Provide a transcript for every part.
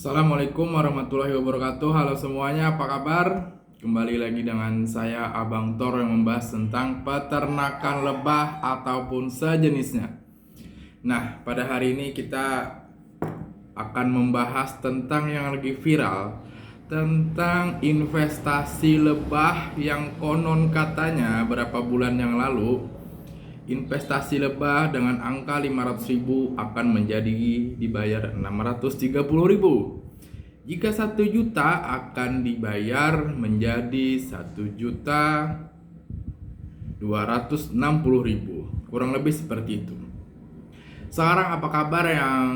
Assalamualaikum warahmatullahi wabarakatuh. Halo semuanya, apa kabar? Kembali lagi dengan saya Abang Tor yang membahas tentang peternakan lebah ataupun sejenisnya. Nah, pada hari ini kita akan membahas tentang yang lagi viral, tentang investasi lebah yang konon katanya berapa bulan yang lalu investasi lebah dengan angka 500.000 akan menjadi dibayar 630.000. Jika 1 juta akan dibayar menjadi 1.260.000. Kurang lebih seperti itu. Sekarang apa kabar yang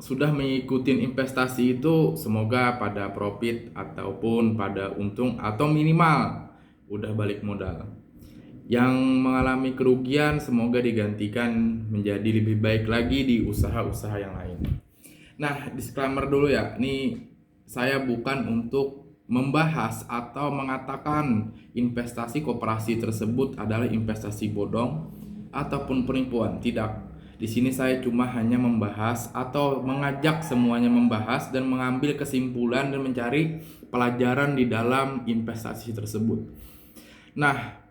sudah mengikuti investasi itu? Semoga pada profit ataupun pada untung atau minimal udah balik modal. Yang mengalami kerugian semoga digantikan menjadi lebih baik lagi di usaha-usaha yang lain. Nah, disclaimer dulu ya. Ini saya bukan untuk membahas atau mengatakan investasi koperasi tersebut adalah investasi bodong ataupun penipuan. Tidak. Di sini saya cuma hanya membahas atau mengajak semuanya membahas dan mengambil kesimpulan dan mencari pelajaran di dalam investasi tersebut. Nah,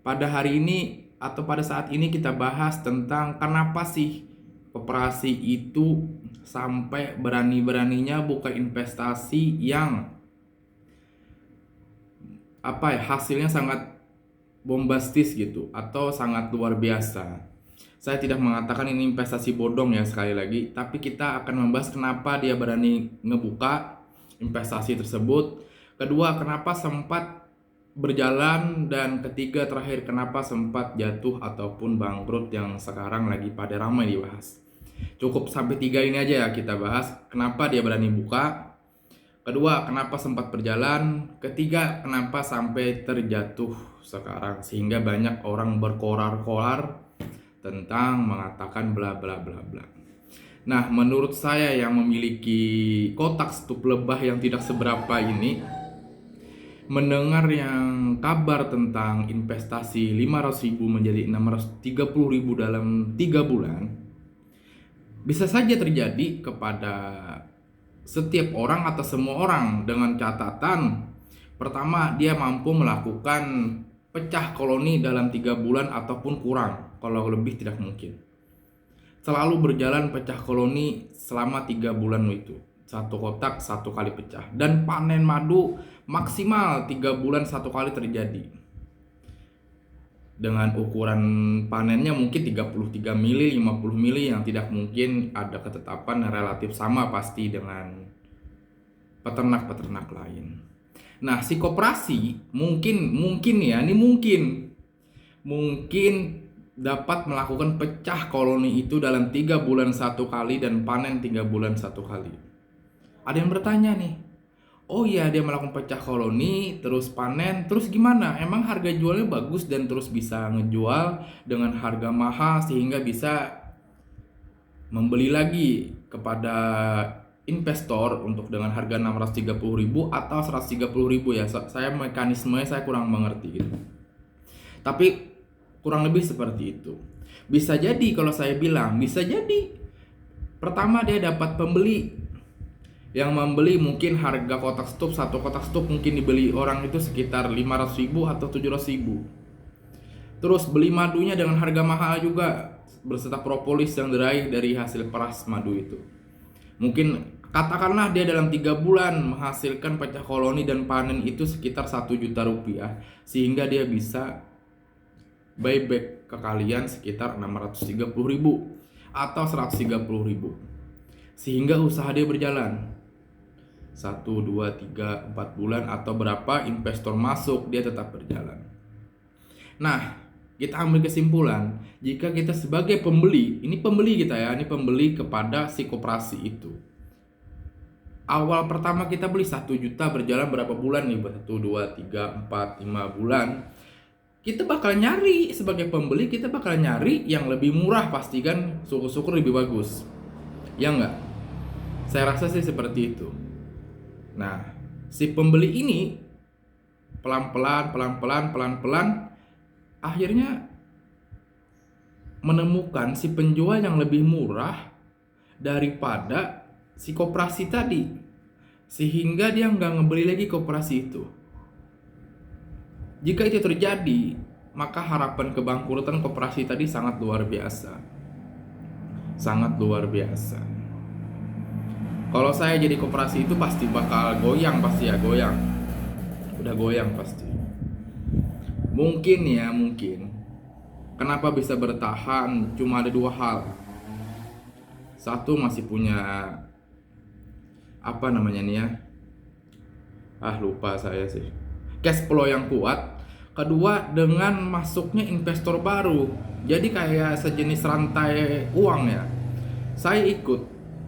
pada hari ini atau pada saat ini kita bahas tentang kenapa sih koperasi itu sampai berani-beraninya buka investasi yang hasilnya sangat bombastis gitu atau sangat luar biasa. Saya tidak mengatakan ini investasi bodong ya, sekali lagi, tapi kita akan membahas kenapa dia berani ngebuka investasi tersebut. Kedua, kenapa sempat berjalan, dan ketiga terakhir kenapa sempat jatuh ataupun bangkrut yang sekarang lagi pada ramai dibahas. Cukup sampai 3 ini aja ya kita bahas. Kenapa dia berani buka, kedua kenapa sempat berjalan, ketiga kenapa sampai terjatuh sekarang sehingga banyak orang berkorar-korar tentang mengatakan bla bla bla bla. Nah, menurut saya yang memiliki kotak stuk lebah yang tidak seberapa ini, mendengar yang kabar tentang investasi 500.000 menjadi 630.000 dalam 3 bulan, bisa saja terjadi kepada setiap orang atau semua orang dengan catatan pertama, dia mampu melakukan pecah koloni dalam 3 bulan ataupun kurang. Kalau lebih tidak mungkin. Selalu berjalan pecah koloni selama 3 bulan itu. 1 kotak 1 kali pecah. Dan panen madu maksimal 3 bulan 1 kali terjadi. Dengan ukuran panennya mungkin 33 mili, 50 mili yang tidak mungkin ada ketetapan relatif sama pasti dengan peternak-peternak lain. Nah, si koperasi mungkin dapat melakukan pecah koloni itu dalam 3 bulan 1 kali dan panen 3 bulan 1 kali. Ada yang bertanya nih, oh iya dia melakukan pecah koloni terus panen, terus gimana? Emang harga jualnya bagus dan terus bisa ngejual dengan harga mahal sehingga bisa membeli lagi kepada investor untuk dengan harga 630.000 atau 130.000 ya. Saya mekanismenya saya kurang mengerti gitu. Tapi kurang lebih seperti itu. Bisa jadi kalau saya bilang, bisa jadi pertama dia dapat pembeli yang membeli mungkin harga kotak stup, 1 kotak stup mungkin dibeli orang itu sekitar 500.000 atau 700.000. Terus beli madunya dengan harga mahal juga berserta propolis yang diraih dari hasil peras madu itu. Mungkin katakanlah dia dalam 3 bulan menghasilkan pecah koloni dan panen itu sekitar 1 juta rupiah, sehingga dia bisa buyback ke kalian sekitar 630.000 atau 130.000, sehingga usaha dia berjalan 1, 2, 3, 4 bulan atau berapa investor masuk, dia tetap berjalan. Nah, kita ambil kesimpulan, jika kita sebagai pembeli, ini pembeli kita ya, ini pembeli kepada si koperasi itu. Awal pertama kita beli 1 juta, berjalan berapa bulan nih? 1, 2, 3, 4, 5 bulan. Kita bakal nyari, sebagai pembeli kita bakal nyari yang lebih murah pasti kan, syukur-syukur lebih bagus. Ya enggak? Saya rasa sih seperti itu. Nah, si pembeli ini pelan-pelan akhirnya menemukan si penjual yang lebih murah daripada si koperasi tadi, sehingga dia nggak ngebeli lagi koperasi itu. Jika itu terjadi, maka harapan kebangkrutan koperasi tadi sangat luar biasa. Sangat luar biasa. Kalau saya jadi koperasi itu pasti bakal goyang, pasti ya goyang. Udah goyang pasti. Mungkin ya, mungkin. Kenapa bisa bertahan? Cuma ada dua hal. Satu, masih punya apa namanya nih ya? Lupa saya sih. Cash flow yang kuat. Kedua, dengan masuknya investor baru. Jadi kayak sejenis rantai uang ya.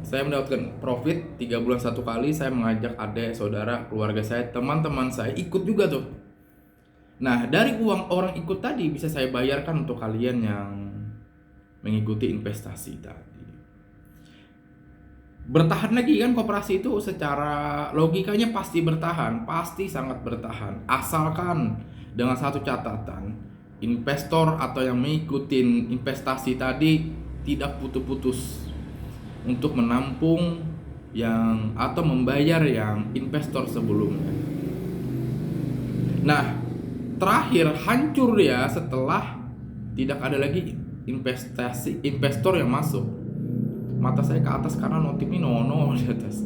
Saya mendapatkan profit 3 bulan satu kali. Saya mengajak adik, saudara, keluarga saya, teman-teman saya ikut juga tuh. Nah, dari uang orang ikut tadi bisa saya bayarkan untuk kalian yang mengikuti investasi tadi. Bertahan lagi kan koperasi itu, secara logikanya pasti bertahan, pasti sangat bertahan. Asalkan dengan satu catatan, investor atau yang mengikuti investasi tadi tidak putus-putus untuk menampung yang atau membayar yang investor sebelumnya. Nah, terakhir hancur dia setelah tidak ada lagi investor yang masuk. Mata saya ke atas karena notif ini nono di atas.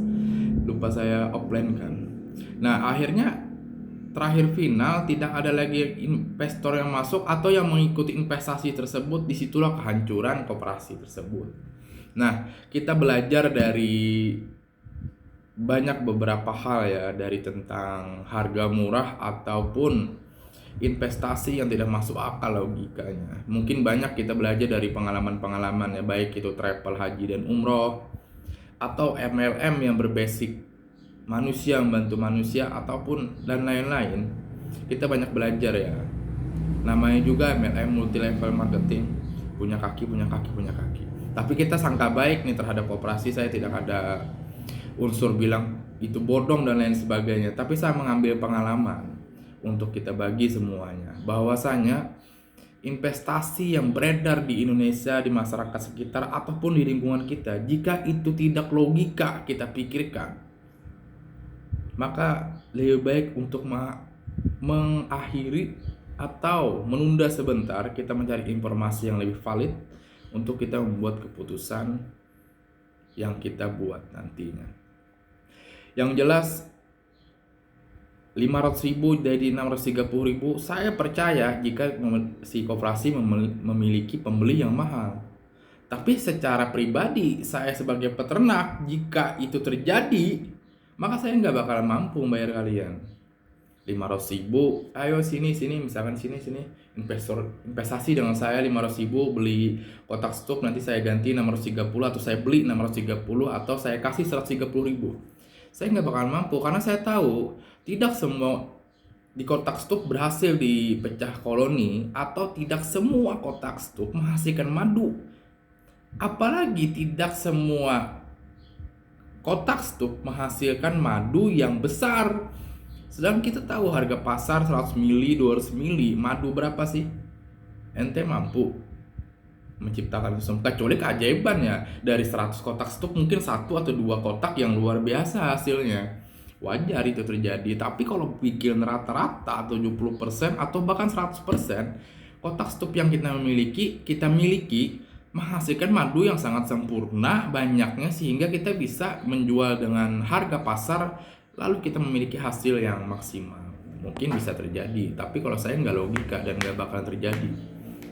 Lupa saya offline kan. Nah, akhirnya terakhir final tidak ada lagi investor yang masuk atau yang mengikuti investasi tersebut. Disitulah kehancuran koperasi tersebut. Nah, kita belajar dari beberapa hal ya, dari tentang harga murah ataupun investasi yang tidak masuk akal logikanya. Mungkin banyak kita belajar dari pengalaman-pengalaman ya, baik itu travel, haji dan umroh, atau MLM yang berbasic manusia membantu manusia, ataupun dan lain-lain. Kita banyak belajar ya. Namanya juga MLM, multi level marketing, punya kaki. Tapi kita sangka baik nih terhadap koperasi. Saya tidak ada unsur bilang itu bodong dan lain sebagainya, tapi saya mengambil pengalaman untuk kita bagi semuanya, bahwasanya investasi yang beredar di Indonesia, di masyarakat sekitar ataupun di lingkungan kita, jika itu tidak logika kita pikirkan, maka lebih baik untuk mengakhiri atau menunda sebentar, kita mencari informasi yang lebih valid untuk kita membuat keputusan yang kita buat nantinya. Yang jelas 500.000 jadi 630.000, saya percaya jika si koperasi memiliki pembeli yang mahal. Tapi secara pribadi, saya sebagai peternak, jika itu terjadi, maka saya nggak bakal mampu bayar kalian 500.000. Ayo sini, misalkan sini investasi dengan saya 500.000, beli kotak stok, nanti saya ganti 630, atau saya beli 630, atau saya kasih 130.000. Saya nggak bakal mampu, karena saya tahu tidak semua di kotak stok berhasil dipecah koloni, atau tidak semua kotak stok menghasilkan madu. Apalagi tidak semua kotak stok menghasilkan madu yang besar. Sedang kita tahu harga pasar 100 mili, 200 mili, madu berapa sih? Ente mampu menciptakan itu, kecuali keajaiban ya, dari 100 kotak stok mungkin 1 atau 2 kotak yang luar biasa hasilnya. Wajar itu terjadi. Tapi kalau bikin rata-rata atau 70% atau bahkan 100%, kotak stok yang kita miliki menghasilkan madu yang sangat sempurna banyaknya, sehingga kita bisa menjual dengan harga pasar, lalu kita memiliki hasil yang maksimal. Mungkin bisa terjadi, tapi kalau saya nggak logika dan nggak bakal terjadi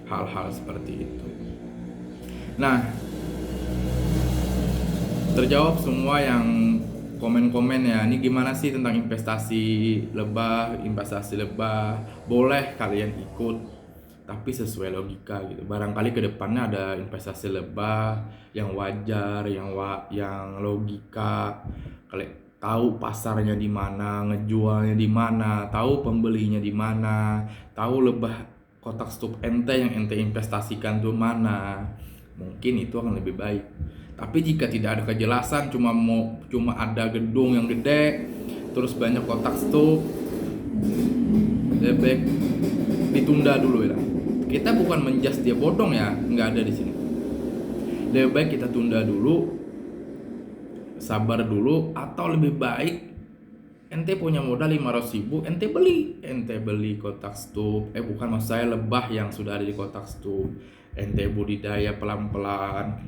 hal-hal seperti itu. Nah, terjawab semua yang komen-komen ya. Ini gimana sih tentang investasi lebah? Boleh kalian ikut, tapi sesuai logika gitu. Barangkali kedepannya ada investasi lebah yang wajar, yang logika. Kalian tahu pasarnya di mana, ngejualnya di mana, tahu pembelinya di mana, tahu lebah kotak stok ente yang ente investasikan tuh mana. Mungkin itu akan lebih baik. Tapi jika tidak ada kejelasan, cuma ada gedung yang gede, terus banyak kotak stok, lebih baik ditunda dulu ya. Kita bukan menjas dia bodong ya, nggak ada di sini. Lebih baik kita tunda dulu sabar dulu, atau lebih baik ente punya modal 500.000, ente beli kotak stup, bukan, maksud saya lebah yang sudah ada di kotak stup, ente budidaya pelan-pelan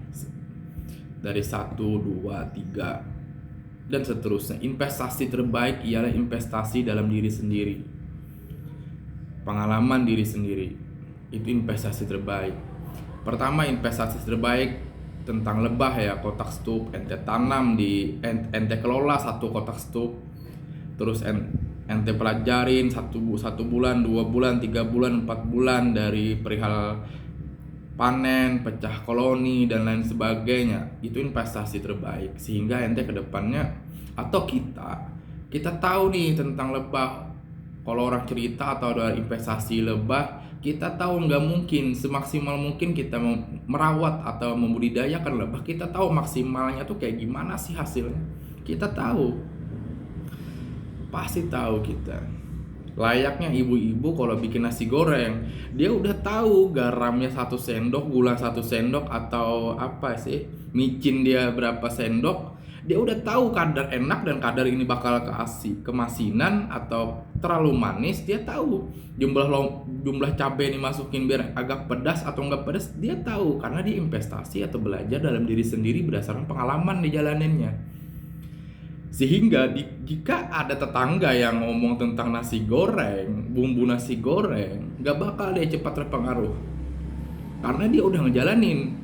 dari 1, 2, 3 dan seterusnya. Investasi terbaik ialah investasi dalam diri sendiri, pengalaman diri sendiri, itu investasi terbaik. Pertama, investasi terbaik tentang lebah ya, kotak stup, ente tanam ente kelola satu kotak stup, terus ente pelajarin satu bulan, 2 bulan, 3 bulan, 4 bulan dari perihal panen, pecah koloni dan lain sebagainya. Itu investasi terbaik, sehingga ente kedepannya atau kita tahu nih tentang lebah. Kalau orang cerita atau ada investasi lebah, kita tahu nggak mungkin semaksimal mungkin kita merawat atau membudidayakan lebah. Kita tahu maksimalnya tuh kayak gimana sih hasilnya. Kita tahu, pasti tahu kita. Layaknya ibu-ibu kalau bikin nasi goreng, dia udah tahu garamnya 1 sendok, gula 1 sendok, atau apa sih, micin dia berapa sendok. Dia udah tahu kadar enak dan kadar ini bakal kemasinan atau terlalu manis. Dia tahu jumlah cabai ini masukin biar agak pedas atau enggak pedas. Dia tahu karena dia investasi atau belajar dalam diri sendiri berdasarkan pengalaman dijalaninnya. Sehingga jika ada tetangga yang ngomong tentang nasi goreng, bumbu nasi goreng, gak bakal dia cepat terpengaruh, karena dia udah ngejalanin.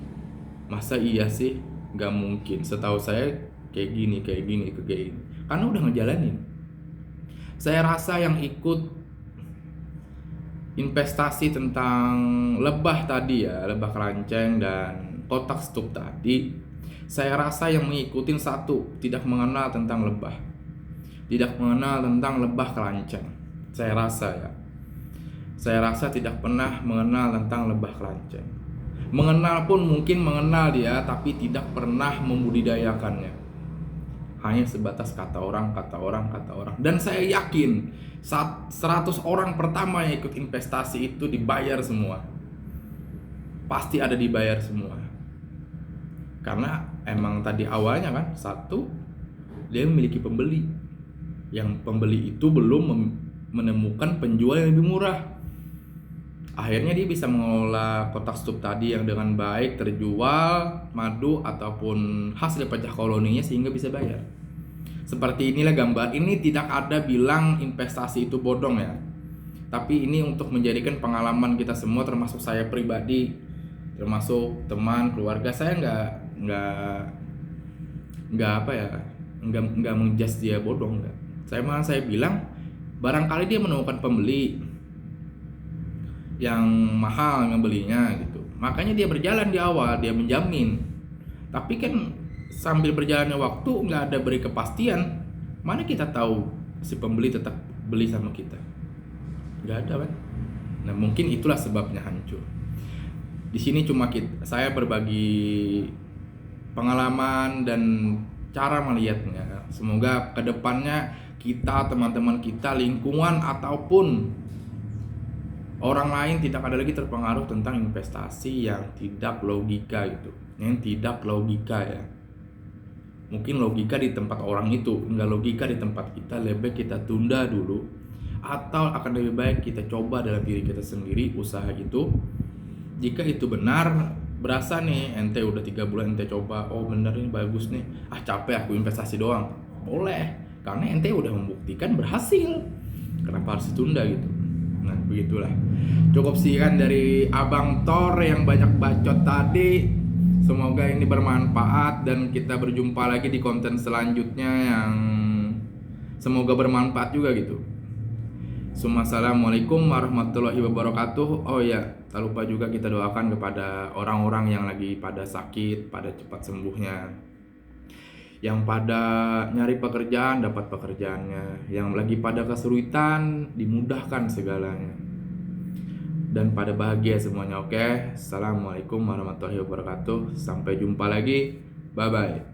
Masa iya sih? Gak mungkin, setahu saya kayak gini, karena udah ngejalanin. Saya rasa yang ikut investasi tentang lebah tadi ya, lebah keranceng dan kotak stup tadi, saya rasa yang mengikuti satu, tidak mengenal tentang lebah, tidak mengenal tentang lebah keranceng. Saya rasa tidak pernah mengenal tentang lebah keranceng. Mengenal pun mungkin mengenal dia, tapi tidak pernah membudidayakannya. Hanya sebatas kata orang. Dan saya yakin 100 orang pertama yang ikut investasi itu dibayar semua. Pasti ada dibayar semua. Karena emang tadi awalnya kan, satu, dia memiliki pembeli. Yang pembeli itu belum menemukan penjual yang lebih murah. Akhirnya dia bisa mengelola kotak stup tadi yang dengan baik, terjual madu ataupun hasil pecah koloninya sehingga bisa bayar. Seperti inilah gambar. Ini tidak ada bilang investasi itu bodong ya, tapi ini untuk menjadikan pengalaman kita semua, termasuk saya pribadi, termasuk teman, keluarga. Saya nggak menjudge dia bodong, nggak. Saya bilang barangkali dia menemukan pembeli yang mahal ngebelinya gitu, makanya dia berjalan di awal, dia menjamin. Tapi kan sambil berjalannya waktu nggak ada beri kepastian, mana kita tahu si pembeli tetap beli sama kita? Nggak ada kan. Nah, mungkin itulah sebabnya hancur. Di sini cuma saya berbagi pengalaman dan cara melihatnya. Semoga kedepannya kita, teman-teman kita, lingkungan ataupun orang lain tidak ada lagi terpengaruh tentang investasi yang tidak logika gitu. Yang tidak logika ya. Mungkin logika di tempat orang itu, enggak logika di tempat kita. Lebih baik kita tunda dulu, atau akan lebih baik kita coba dalam diri kita sendiri usaha itu. Jika itu benar, berasa nih ente udah 3 bulan ente coba, oh bener ini bagus nih, capek aku investasi doang, boleh, karena ente udah membuktikan berhasil. Kenapa harus ditunda gitu? Nah begitulah. Cukup sekian dari Abang Thor yang banyak bacot tadi. Semoga ini bermanfaat dan kita berjumpa lagi di konten selanjutnya yang semoga bermanfaat juga gitu. Assalamualaikum warahmatullahi wabarakatuh. Oh ya, tak lupa juga kita doakan kepada orang-orang yang lagi pada sakit, pada cepat sembuhnya. Yang pada nyari pekerjaan, dapat pekerjaannya. Yang lagi pada kesulitan, dimudahkan segalanya. Dan pada bahagia semuanya, oke? Assalamualaikum warahmatullahi wabarakatuh. Sampai jumpa lagi. Bye-bye.